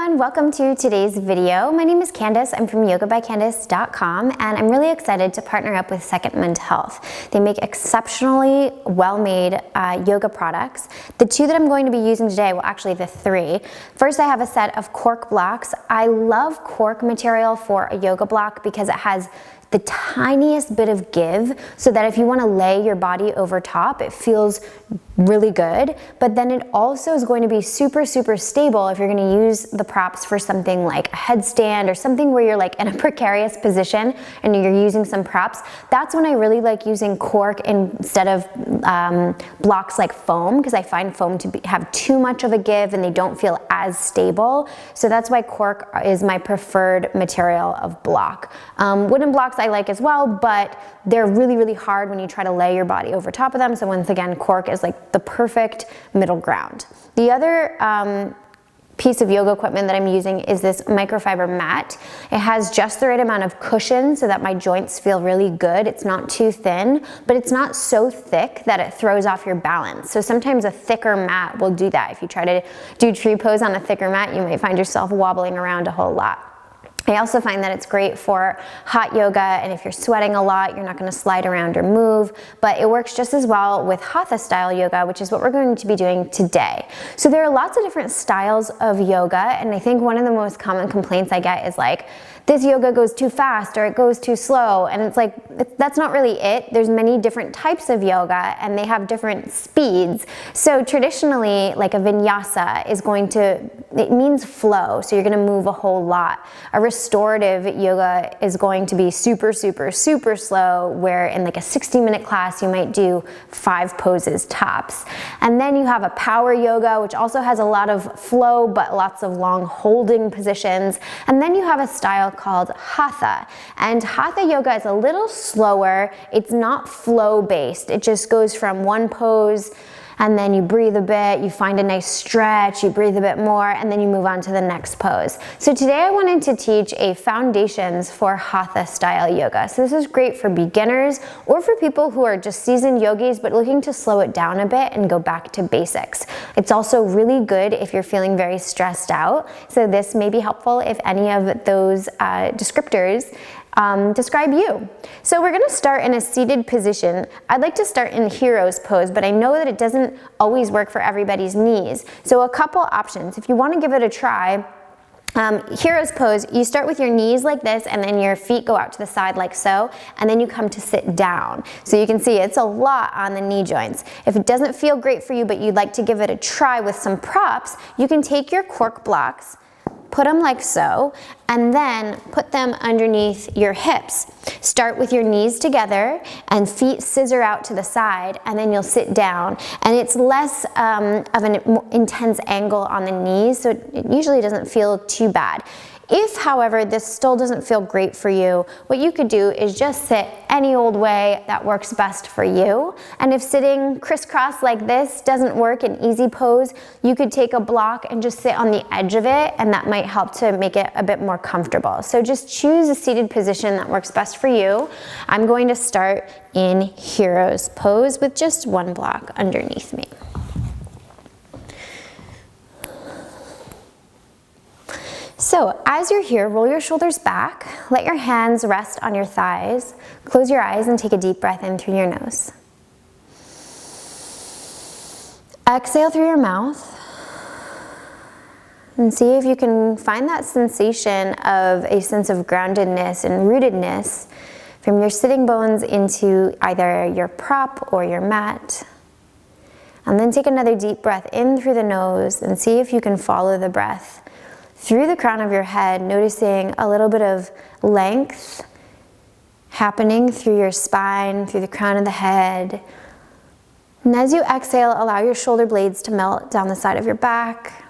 everyone, welcome to today's video. My name is Candace. I'm from yogabycandace.com and I'm really excited to partner up with Second Mental Health. They make exceptionally well-made yoga products. The two that I'm going to be using today, well actually the three. First I have a set of cork blocks. I love cork material for a yoga block because it has the tiniest bit of give so that if you want to lay your body over top, it feels really good, but then it also is going to be super stable if you're going to use the props for something like a headstand or something where you're like in a precarious position and you're using some props. That's when I really like using cork instead of blocks like foam, because I find foam to have too much of a give and they don't feel as stable. So that's why cork is my preferred material of block. Wooden blocks I like as well, but they're really hard when you try to lay your body over top of them. So once again, cork is like the perfect middle ground. The other piece of yoga equipment that I'm using is this microfiber mat. It has just the right amount of cushion so that my joints feel really good. It's not too thin, but it's not so thick that it throws off your balance. So sometimes a thicker mat will do that. If you try to do tree pose on a thicker mat, you might find yourself wobbling around a whole lot. I also find that it's great for hot yoga, and if you're sweating a lot, you're not going to slide around or move, but it works just as well with Hatha style yoga, which is what we're going to be doing today. So there are lots of different styles of yoga, and I think one of the most common complaints I get is like, this yoga goes too fast or it goes too slow, and it's like, that's not really it. There's many different types of yoga and they have different speeds. So traditionally, like a vinyasa is going to, it means flow, so you're gonna move a whole lot. A restorative yoga is going to be super slow, where in like a 60-minute class you might do 5 poses tops. And then you have a power yoga, which also has a lot of flow but lots of long holding positions. And then you have a style called Hatha. And Hatha yoga is a little slower. It's not flow based. It just goes from one pose and then you breathe a bit, you find a nice stretch, you breathe a bit more, and then you move on to the next pose. So today I wanted to teach a foundations for Hatha style yoga. So this is great for beginners or for people who are just seasoned yogis but looking to slow it down a bit and go back to basics. It's also really good if you're feeling very stressed out. So this may be helpful if any of those descriptors describe you. So we're gonna start in a seated position. I'd like to start in hero's pose, but I know that it doesn't always work for everybody's knees. So a couple options. If you wanna give it a try, hero's pose, you start with your knees like this and then your feet go out to the side like so, and then you come to sit down. So you can see it's a lot on the knee joints. If it doesn't feel great for you but you'd like to give it a try with some props, you can take your cork blocks, put them like so, and then put them underneath your hips. Start with your knees together and feet scissor out to the side, and then you'll sit down. And it's less of an intense angle on the knees, so it usually doesn't feel too bad. If, however, this still doesn't feel great for you, what you could do is just sit any old way that works best for you. And if sitting crisscross like this doesn't work, an easy pose, you could take a block and just sit on the edge of it, and that might help to make it a bit more comfortable. So just choose a seated position that works best for you. I'm going to start in hero's pose with just one block underneath me. So as you're here, roll your shoulders back, let your hands rest on your thighs, close your eyes and take a deep breath in through your nose. Exhale through your mouth and see if you can find that sensation of a sense of groundedness and rootedness from your sitting bones into either your prop or your mat. And then take another deep breath in through the nose and see if you can follow the breath through the crown of your head, noticing a little bit of length happening through your spine, through the crown of the head. And as you exhale, allow your shoulder blades to melt down the side of your back.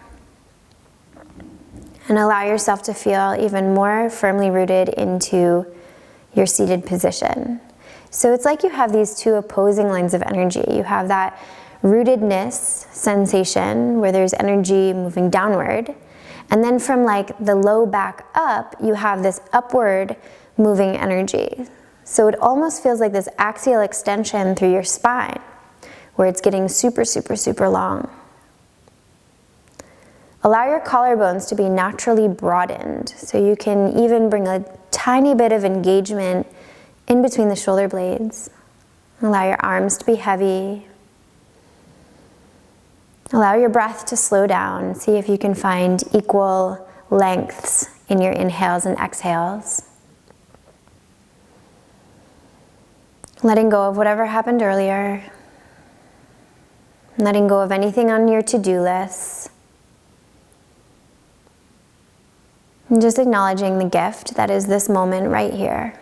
And allow yourself to feel even more firmly rooted into your seated position. So it's like you have these two opposing lines of energy. You have that rootedness sensation where there's energy moving downward. And then from like the low back up, you have this upward moving energy. So it almost feels like this axial extension through your spine, where it's getting super long. Allow your collarbones to be naturally broadened, so you can even bring a tiny bit of engagement in between the shoulder blades. Allow your arms to be heavy. Allow your breath to slow down. See if you can find equal lengths in your inhales and exhales. Letting go of whatever happened earlier. Letting go of anything on your to-do list. And just acknowledging the gift that is this moment right here.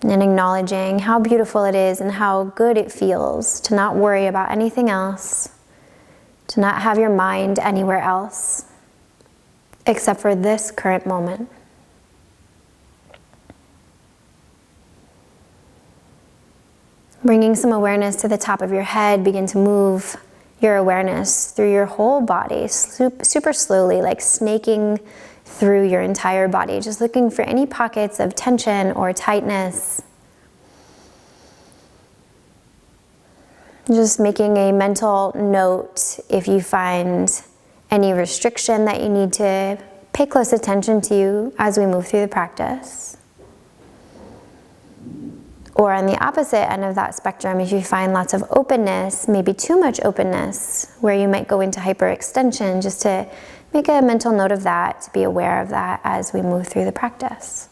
And acknowledging how beautiful it is and how good it feels to not worry about anything else, to not have your mind anywhere else, except for this current moment. Bringing some awareness to the top of your head, begin to move your awareness through your whole body, super slowly, like snaking through your entire body, just looking for any pockets of tension or tightness. Just making a mental note if you find any restriction that you need to pay close attention to as we move through the practice. Or on the opposite end of that spectrum, if you find lots of openness, maybe too much openness, where you might go into hyperextension, just to make a mental note of that, to be aware of that as we move through the practice.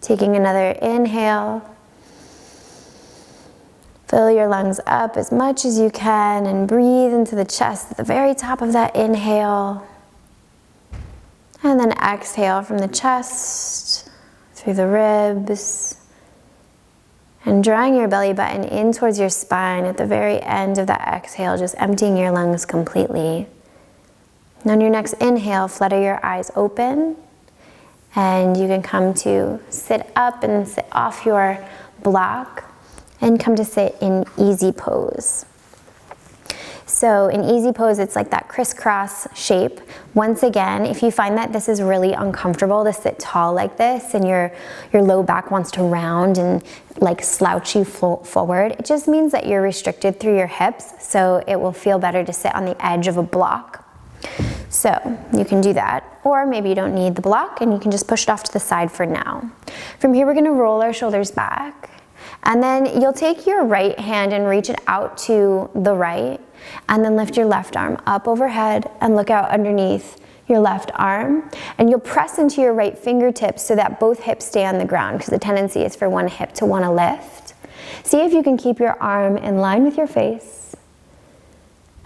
Taking another inhale. Fill your lungs up as much as you can and breathe into the chest at the very top of that inhale. And then exhale from the chest, through the ribs, and drawing your belly button in towards your spine at the very end of that exhale, just emptying your lungs completely. And on your next inhale, flutter your eyes open, and you can come to sit up and sit off your block and come to sit in easy pose. So in easy pose, it's like that crisscross shape. Once again, if you find that this is really uncomfortable to sit tall like this and your low back wants to round and like slouch you forward, it just means that you're restricted through your hips, so it will feel better to sit on the edge of a block. So you can do that, or maybe you don't need the block and you can just push it off to the side for now. From here, we're gonna roll our shoulders back, and then you'll take your right hand and reach it out to the right, and then lift your left arm up overhead and look out underneath your left arm, and you'll press into your right fingertips so that both hips stay on the ground, because the tendency is for one hip to want to lift. See if you can keep your arm in line with your face.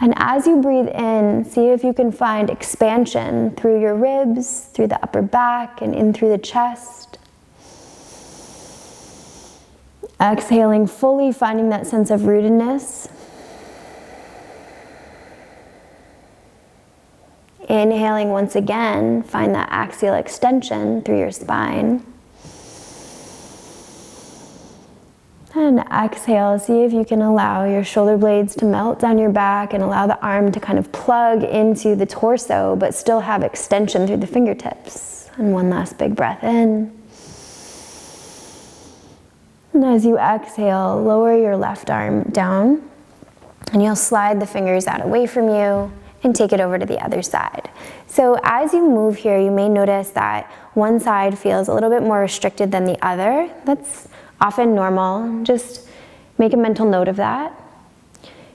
And as you breathe in, see if you can find expansion through your ribs, through the upper back, and in through the chest. Exhaling fully, finding that sense of rootedness. Inhaling once again, find that axial extension through your spine. And exhale, see if you can allow your shoulder blades to melt down your back and allow the arm to kind of plug into the torso, but still have extension through the fingertips. And one last big breath in. And as you exhale, lower your left arm down, and you'll slide the fingers out away from you and take it over to the other side. So as you move here, you may notice that one side feels a little bit more restricted than the other. That's often normal. Just make a mental note of that.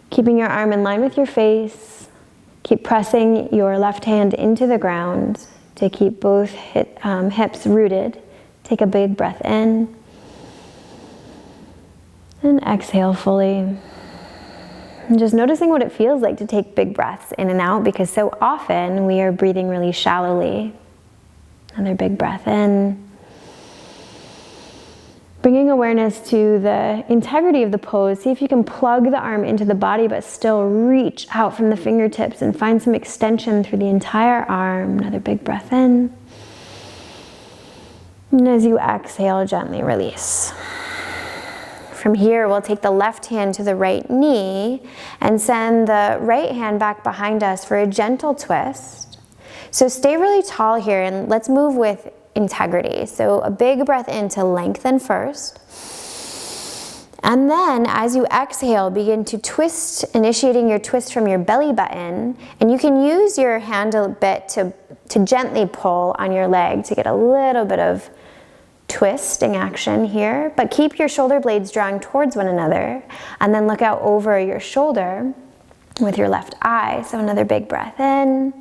Keeping your arm in line with your face. Keep pressing your left hand into the ground to keep both hips rooted. Take a big breath in. And exhale fully. And just noticing what it feels like to take big breaths in and out, because so often we are breathing really shallowly. Another big breath in. Bringing awareness to the integrity of the pose. See if you can plug the arm into the body but still reach out from the fingertips and find some extension through the entire arm. Another big breath in. And as you exhale, gently release. From here, we'll take the left hand to the right knee and send the right hand back behind us for a gentle twist. So stay really tall here, and let's move with integrity. So a big breath in to lengthen first. And then as you exhale, begin to twist, initiating your twist from your belly button. And you can use your hand a bit to gently pull on your leg to get a little bit of twisting action here. But keep your shoulder blades drawing towards one another. And then look out over your shoulder with your left eye. So another big breath in.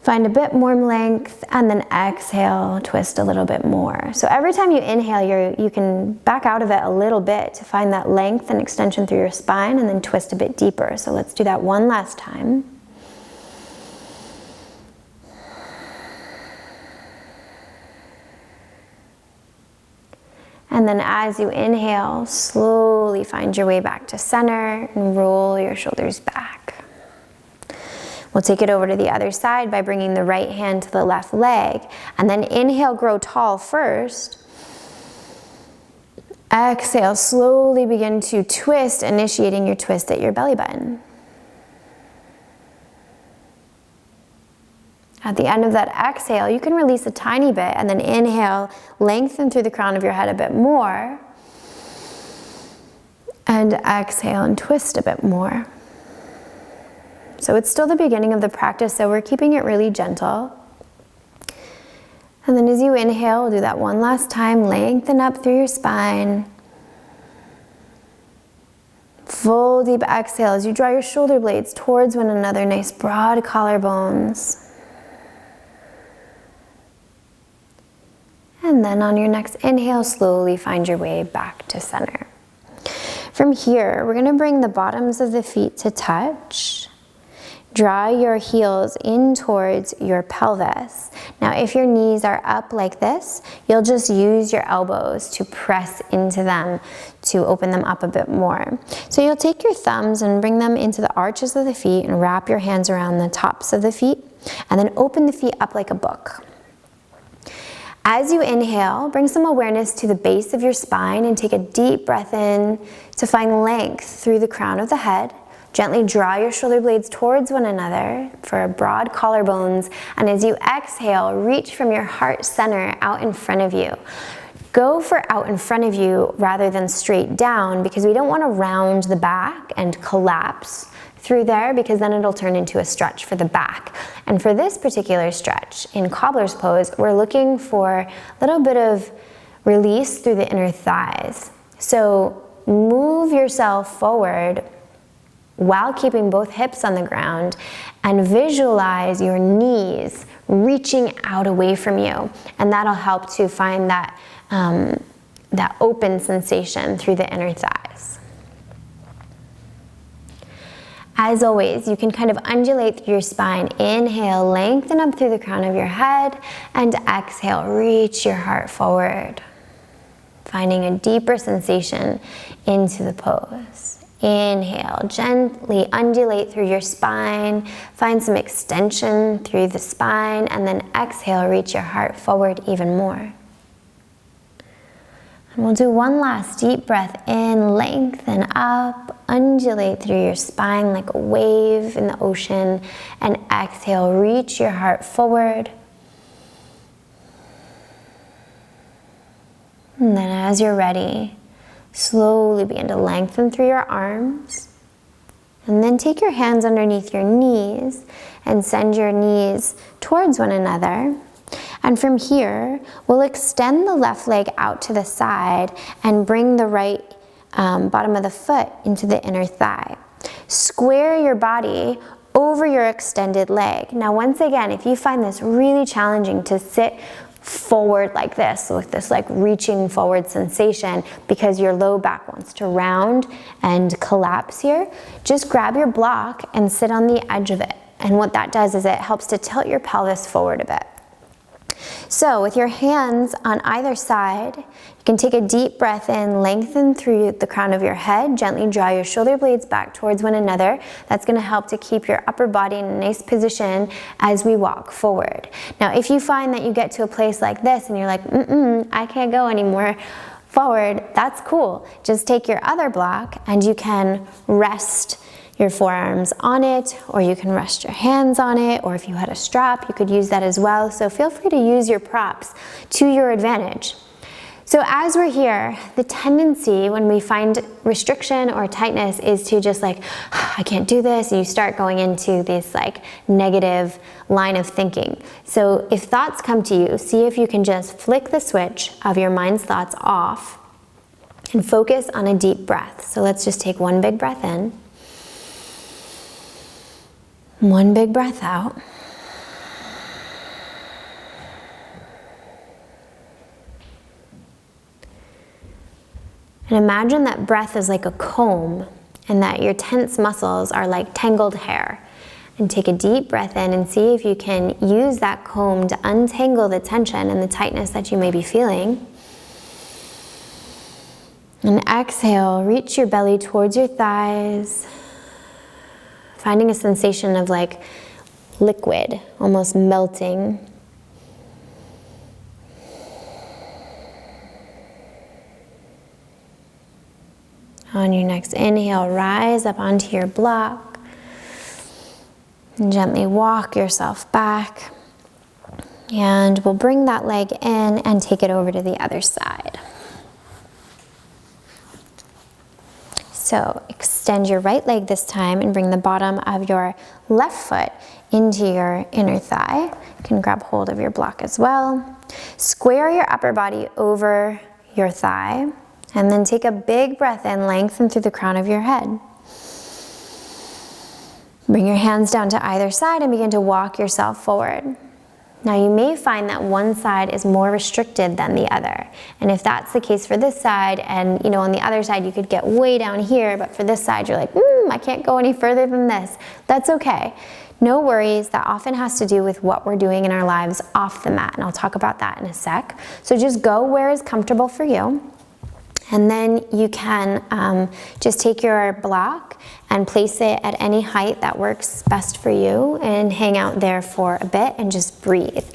Find a bit more length, and then exhale, twist a little bit more. So every time you inhale, you can back out of it a little bit to find that length and extension through your spine, and then twist a bit deeper. So let's do that one last time. And then as you inhale, slowly find your way back to center and roll your shoulders back. We'll take it over to the other side by bringing the right hand to the left leg. And then inhale, grow tall first. Exhale, slowly begin to twist, initiating your twist at your belly button. At the end of that exhale, you can release a tiny bit and then inhale, lengthen through the crown of your head a bit more. And exhale and twist a bit more. So it's still the beginning of the practice, so we're keeping it really gentle. And then as you inhale, do that one last time, lengthen up through your spine. Full deep exhale as you draw your shoulder blades towards one another, nice broad collarbones. And then on your next inhale, slowly find your way back to center. From here, we're gonna bring the bottoms of the feet to touch. Draw your heels in towards your pelvis. Now, if your knees are up like this, you'll just use your elbows to press into them to open them up a bit more. So you'll take your thumbs and bring them into the arches of the feet and wrap your hands around the tops of the feet and then open the feet up like a book. As you inhale, bring some awareness to the base of your spine and take a deep breath in to find length through the crown of the head. Gently draw your shoulder blades towards one another for broad collarbones. And as you exhale, reach from your heart center out in front of you. Go for out in front of you rather than straight down, because we don't want to round the back and collapse through there, because then it'll turn into a stretch for the back. And for this particular stretch in cobbler's pose, we're looking for a little bit of release through the inner thighs. So move yourself forward while keeping both hips on the ground, and visualize your knees reaching out away from you. And that'll help to find that, that open sensation through the inner thighs. As always, you can kind of undulate through your spine. Inhale, lengthen up through the crown of your head, and exhale, reach your heart forward, finding a deeper sensation into the pose. Inhale, gently undulate through your spine, find some extension through the spine, and then exhale, reach your heart forward even more. And we'll do one last deep breath in, lengthen up, undulate through your spine like a wave in the ocean, and exhale, reach your heart forward. And then as you're ready, slowly begin to lengthen through your arms, and then take your hands underneath your knees and send your knees towards one another. And from here, we'll extend the left leg out to the side and bring the right bottom of the foot into the inner thigh. Square your body over your extended leg. Now, once again, if you find this really challenging to sit forward like this, with this like reaching forward sensation because your low back wants to round and collapse here, just grab your block and sit on the edge of it. And what that does is it helps to tilt your pelvis forward a bit. So with your hands on either side, you can take a deep breath in, lengthen through the crown of your head, gently draw your shoulder blades back towards one another. That's going to help to keep your upper body in a nice position as we walk forward. Now, if you find that you get to a place like this and you're like, I can't go anymore forward, that's cool. Just take your other block and you can rest your forearms on it, or you can rest your hands on it, or if you had a strap, you could use that as well. So feel free to use your props to your advantage. So as we're here, the tendency when we find restriction or tightness is to just like, I can't do this. And you start going into this like negative line of thinking. So if thoughts come to you, see if you can just flick the switch of your mind's thoughts off and focus on a deep breath. So let's just take one big breath in, one big breath out. And imagine that breath is like a comb and that your tense muscles are like tangled hair. And take a deep breath in and see if you can use that comb to untangle the tension and the tightness that you may be feeling. And exhale, reach your belly towards your thighs, finding a sensation of like liquid, almost melting. On your next inhale, rise up onto your block and gently walk yourself back. And we'll bring that leg in and take it over to the other side. So extend your right leg this time and bring the bottom of your left foot into your inner thigh. You can grab hold of your block as well. Square your upper body over your thigh. And then take a big breath in, lengthen through the crown of your head. Bring your hands down to either side and begin to walk yourself forward. Now you may find that one side is more restricted than the other. And if that's the case for this side, and on the other side you could get way down here, but for this side you're like, I can't go any further than this. That's okay. No worries, that often has to do with what we're doing in our lives off the mat, and I'll talk about that in a sec. So just go where is comfortable for you. And then you can just take your block and place it at any height that works best for you and hang out there for a bit and just breathe.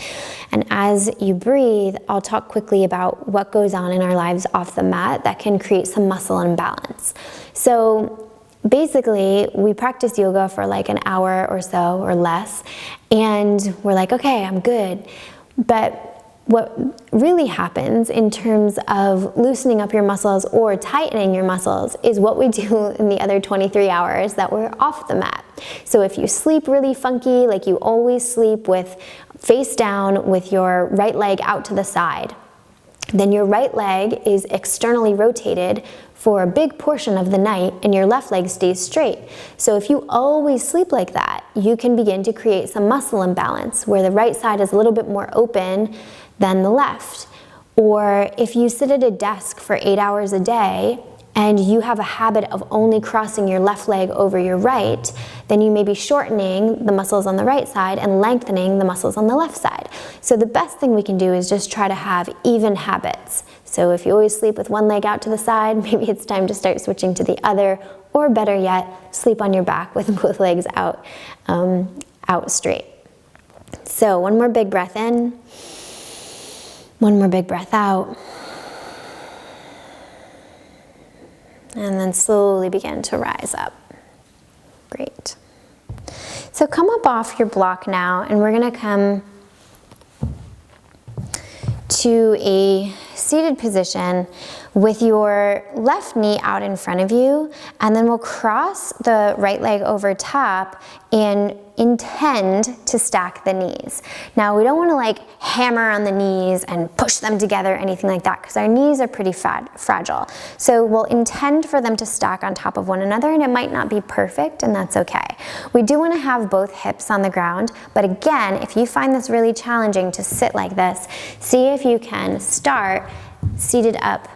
And as you breathe, I'll talk quickly about what goes on in our lives off the mat that can create some muscle imbalance. So basically, we practice yoga for like an hour or so or less, and we're like, okay, I'm good. But what really happens in terms of loosening up your muscles or tightening your muscles is what we do in the other 23 hours that we're off the mat. So if you sleep really funky, like you always sleep with face down with your right leg out to the side, then your right leg is externally rotated for a big portion of the night and your left leg stays straight. So if you always sleep like that, you can begin to create some muscle imbalance where the right side is a little bit more open than the left. Or if you sit at a desk for 8 hours a day and you have a habit of only crossing your left leg over your right, then you may be shortening the muscles on the right side and lengthening the muscles on the left side. So the best thing we can do is just try to have even habits. So if you always sleep with one leg out to the side, maybe it's time to start switching to the other, or better yet, sleep on your back with both legs out straight. So one more big breath in, one more big breath out. And then slowly begin to rise up. Great. So come up off your block now, and we're gonna come to a seated position with your left knee out in front of you, and then we'll cross the right leg over top and intend to stack the knees. Now we don't want to like hammer on the knees and push them together or anything like that, because our knees are pretty fragile. So we'll intend for them to stack on top of one another, and it might not be perfect, and that's okay. We do want to have both hips on the ground, but again, if you find this really challenging to sit like this, see if you can start seated up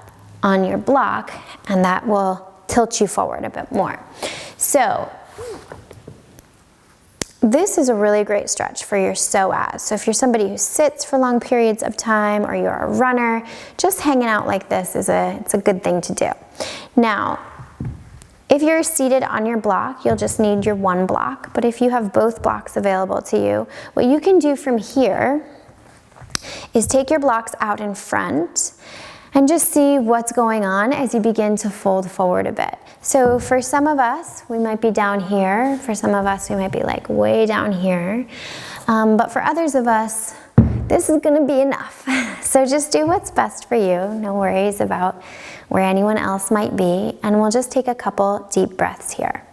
on your block, and that will tilt you forward a bit more. So this is a really great stretch for your psoas. So if you're somebody who sits for long periods of time, or you're a runner, just hanging out like this it's a good thing to do. Now, if you're seated on your block, you'll just need your one block, but if you have both blocks available to you, what you can do from here is take your blocks out in front and just see what's going on as you begin to fold forward a bit. So for some of us, we might be down here. For some of us, we might be like way down here. But for others of us, this is gonna be enough. So just do what's best for you. No worries about where anyone else might be. And we'll just take a couple deep breaths here.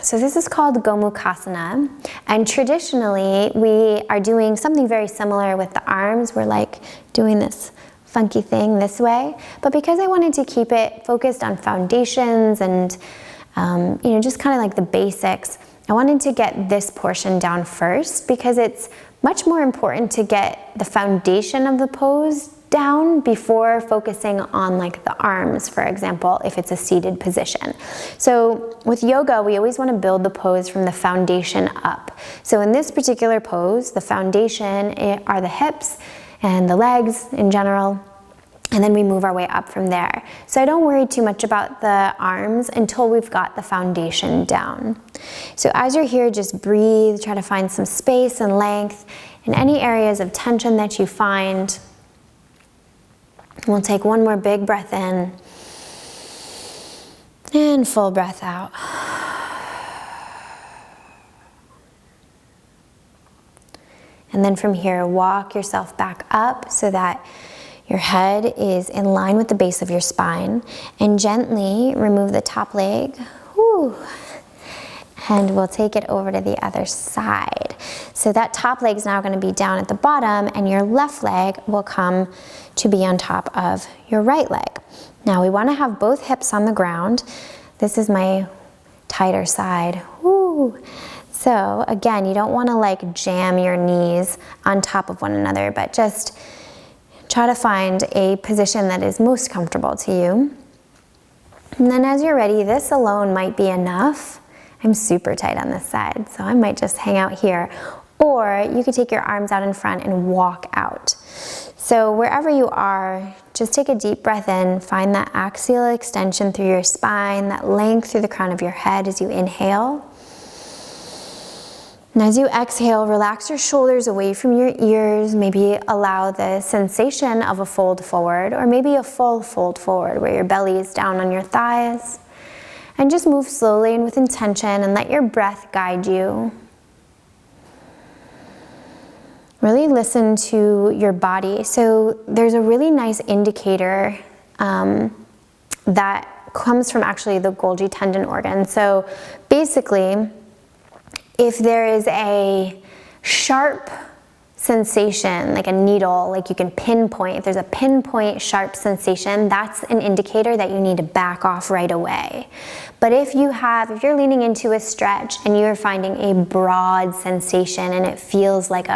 So this is called Gomukhasana, and traditionally we are doing something very similar with the arms. We're like doing this funky thing this way, but because I wanted to keep it focused on foundations and just kind of like the basics, I wanted to get this portion down first because it's much more important to get the foundation of the pose down before focusing on like the arms, for example, if it's a seated position. So with yoga, we always want to build the pose from the foundation up. So in this particular pose, the foundation are the hips and the legs in general, and then we move our way up from there. So I don't worry too much about the arms until we've got the foundation down. So as you're here, just breathe, try to find some space and length in any areas of tension that you find. We'll take one more big breath in and full breath out. And then from here, walk yourself back up so that your head is in line with the base of your spine, and gently remove the top leg. Whew. And we'll take it over to the other side. So that top leg is now going to be down at the bottom, and your left leg will come to be on top of your right leg. Now we want to have both hips on the ground. This is my tighter side. Woo. So again, you don't want to like jam your knees on top of one another, but just try to find a position that is most comfortable to you. And then as you're ready, this alone might be enough. I'm super tight on this side, so I might just hang out here. Or you could take your arms out in front and walk out. So wherever you are, just take a deep breath in, find that axial extension through your spine, that length through the crown of your head as you inhale. And as you exhale, relax your shoulders away from your ears. Maybe allow the sensation of a fold forward, or maybe a full fold forward where your belly is down on your thighs. And just move slowly and with intention, and let your breath guide you. Really listen to your body. So there's a really nice indicator that comes from actually the Golgi tendon organ. So basically, if there is a sharp sensation, like a needle, like you can pinpoint, if there's a pinpoint sharp sensation, that's an indicator that you need to back off right away. But if you're leaning into a stretch and you're finding a broad sensation and it feels like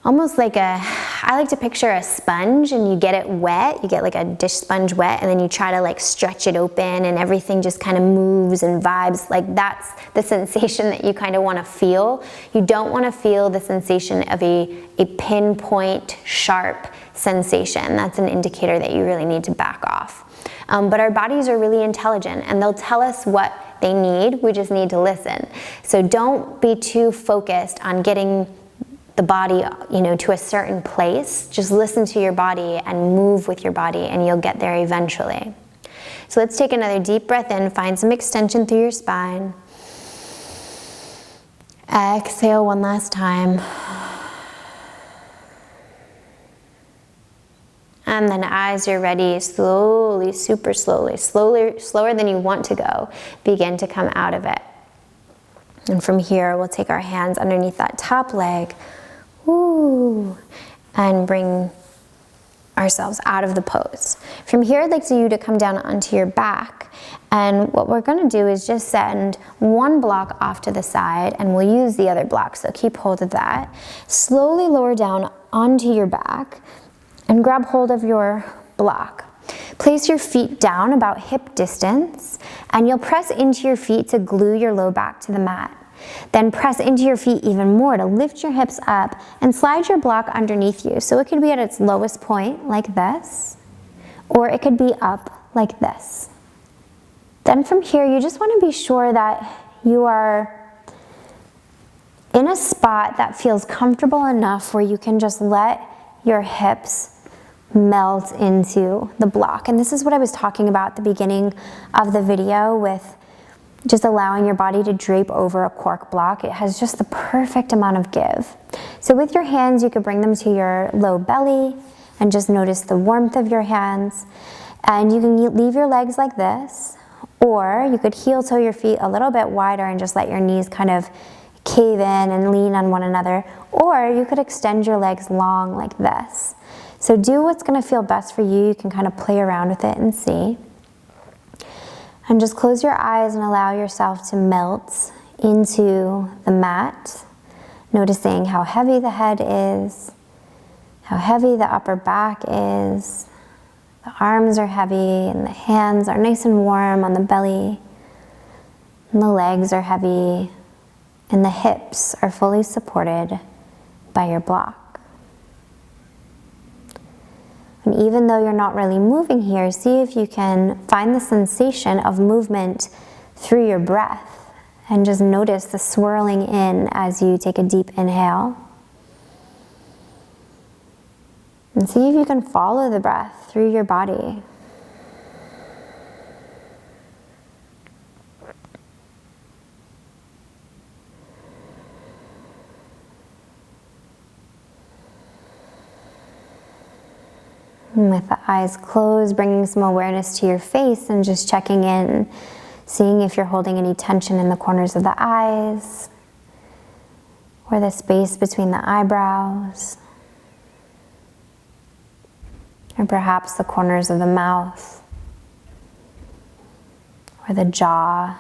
almost like I like to picture a sponge, and you get it wet, you get like a dish sponge wet, and then you try to like stretch it open and everything just kind of moves and vibes. Like that's the sensation that you kind of want to feel. You don't want to feel the sensation of a pinpoint sharp sensation. That's an indicator that you really need to back off. But our bodies are really intelligent, and they'll tell us what they need. We just need to listen. So don't be too focused on getting the body, to a certain place. Just listen to your body and move with your body, and you'll get there eventually. So let's take another deep breath in, find some extension through your spine. Exhale one last time. And then as you're ready, slowly, super slowly, slower than you want to go, begin to come out of it. And from here, we'll take our hands underneath that top leg, and bring ourselves out of the pose. From here, I'd like you to come down onto your back, and what we're going to do is just send one block off to the side, and we'll use the other block, so keep hold of that. Slowly lower down onto your back and grab hold of your block. Place your feet down about hip distance, and you'll press into your feet to glue your low back to the mat. Then press into your feet even more to lift your hips up and slide your block underneath you. So it could be at its lowest point like this, or it could be up like this. Then from here, you just want to be sure that you are in a spot that feels comfortable enough where you can just let your hips melt into the block. And this is what I was talking about at the beginning of the video with just allowing your body to drape over a cork block. It has just the perfect amount of give. So with your hands, you could bring them to your low belly and just notice the warmth of your hands. And you can leave your legs like this, or you could heel toe your feet a little bit wider and just let your knees kind of cave in and lean on one another, or you could extend your legs long like this. So do what's going to feel best for you. You can kind of play around with it and see. And just close your eyes and allow yourself to melt into the mat, noticing how heavy the head is, how heavy the upper back is. The arms are heavy and the hands are nice and warm on the belly, and the legs are heavy, and the hips are fully supported by your block. And even though you're not really moving here, see if you can find the sensation of movement through your breath, and just notice the swirling in as you take a deep inhale. And see if you can follow the breath through your body. And with the eyes closed, bringing some awareness to your face and just checking in, seeing if you're holding any tension in the corners of the eyes or the space between the eyebrows, or perhaps the corners of the mouth or the jaw.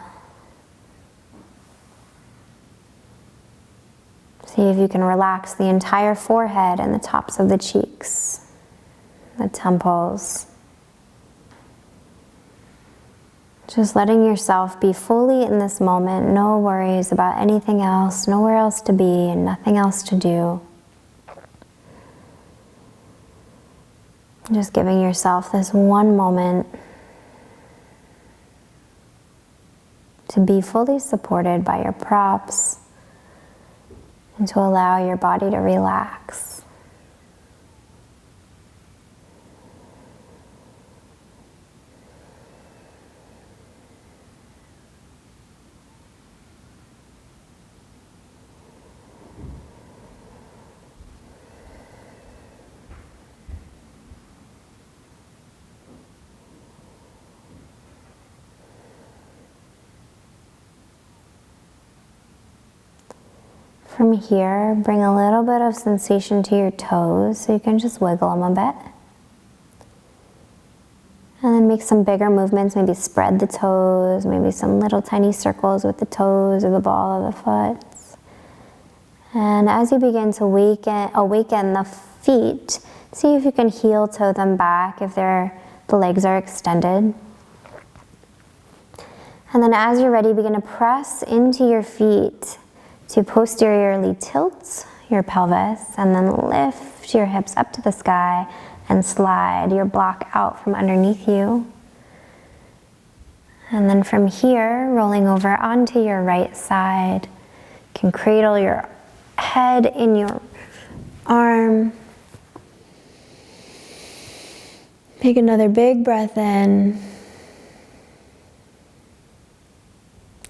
See if you can relax the entire forehead and the tops of the cheeks, the temples. Just letting yourself be fully in this moment, no worries about anything else, nowhere else to be and nothing else to do. Just giving yourself this one moment to be fully supported by your props and to allow your body to relax. From here, bring a little bit of sensation to your toes, so you can just wiggle them a bit. And then make some bigger movements, maybe spread the toes, maybe some little tiny circles with the toes or the ball of the foot. And as you begin to awaken the feet, see if you can heel toe them back if the legs are extended. And then as you're ready, begin to press into your feet to posteriorly tilt your pelvis, and then lift your hips up to the sky and slide your block out from underneath you. And then from here, rolling over onto your right side, you can cradle your head in your arm. Take another big breath in.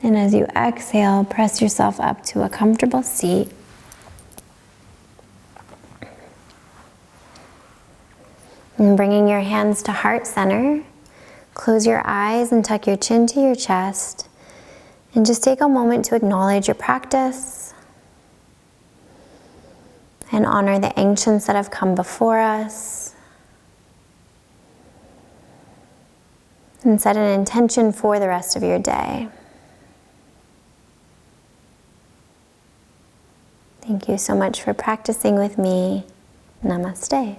And as you exhale, press yourself up to a comfortable seat. And bringing your hands to heart center, close your eyes and tuck your chin to your chest. And just take a moment to acknowledge your practice and honor the ancients that have come before us. And set an intention for the rest of your day. Thank you so much for practicing with me. Namaste.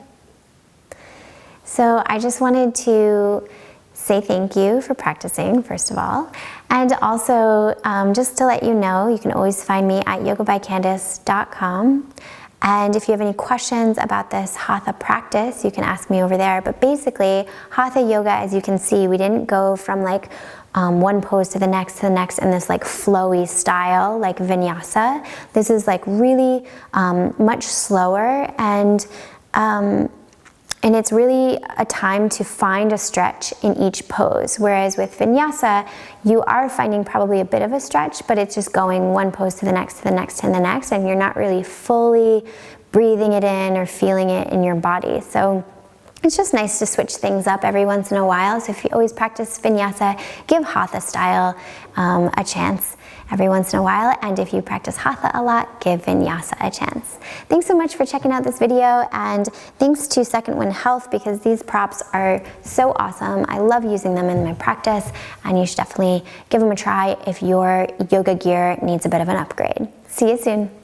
So I just wanted to say thank you for practicing, first of all. And also, just to let you know, you can always find me at yogabycandace.com. And if you have any questions about this Hatha practice, you can ask me over there. But basically, Hatha yoga, as you can see, we didn't go from like one pose to the next in this like flowy style, like vinyasa. This is like really much slower, and And it's really a time to find a stretch in each pose. Whereas with vinyasa, you are finding probably a bit of a stretch, but it's just going one pose to the next, to the next, to the next, and you're not really fully breathing it in or feeling it in your body. So it's just nice to switch things up every once in a while. So if you always practice vinyasa, give Hatha style a chance every once in a while. And if you practice Hatha a lot, give vinyasa a chance. Thanks so much for checking out this video, and thanks to Second Wind Health, because these props are so awesome. I love using them in my practice, and you should definitely give them a try if your yoga gear needs a bit of an upgrade. See you soon.